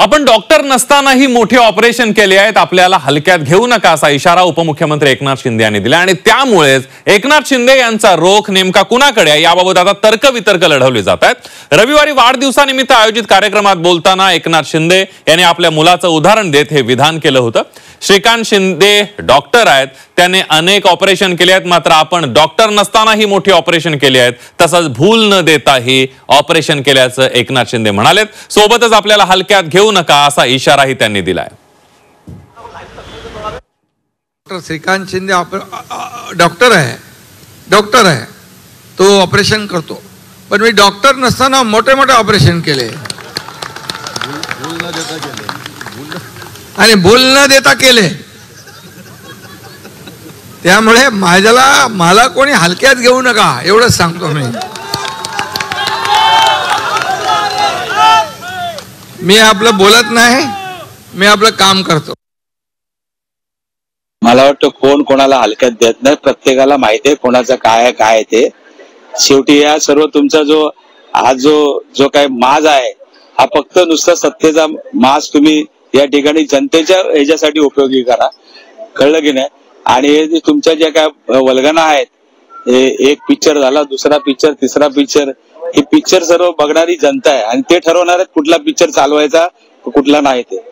आपण डॉक्टर नसतानाही मोठे ऑपरेशन केले आहेत, आपल्याला हलक्यात घेऊ नका असा इशारा उपमुख्यमंत्री एकनाथ शिंदे यांनी दिला आणि त्यामुळेच एकनाथ शिंदे यांचा रोख नेमका कुणाकडे आहे याबाबत आता तर्कवितर्क लढवले जात आहेत। रविवारी वाढदिवसानिमित्त आयोजित कार्यक्रमात बोलताना एकनाथ शिंदे यांनी आपल्या मुलाचं उदाहरण देत हे विधान केलं होतं। श्रीकांत शिंदे डॉक्टर आहेत, त्याने अनेक ऑपरेशन केले आहेत, मात्र आपण डॉक्टर नसतानाही मोठी ऑपरेशन केली आहेत, तसंच भूल न देताही ऑपरेशन केल्याचं एकनाथ शिंदे म्हणालेत। सोबतच आपल्याला हलक्यात घेऊ नका असा इशाराही त्यांनी दिलाय। डॉक्टर श्रीकांत शिंदे डॉक्टर आहे, तो ऑपरेशन करतो, पण मी डॉक्टर नसताना मोठे मोठे ऑपरेशन केले आणि भूल न देता केले। त्यामुळे मला कोणी हलक्यात घेऊ नका एवढंच सांगतो मी आपलं बोलत नाही, मी आपलं काम करतो। मला वाटतं कोण कोणाला हलक्यात देत नाही, प्रत्येकाला माहिती आहे कोणाचं काय आहे ते। शेवटी या सर्व तुमचा जो काय माज आहे हा फक्त नुसता सत्तेचा माज तुम्ही या ठिकाणी जनतेच्या ह्याच्यासाठी उपयोगी करा, कळलं की नाही। आणि तुमच्या ज्या काय वल्गना आहेत, एक पिक्चर झाला, दुसरा पिक्चर, तिसरा पिक्चर, हे पिक्चर सर्व बघणारी जनता आहे आणि ते ठरवणार आहेत कुठला पिक्चर चालवायचा कुठला नाही ते।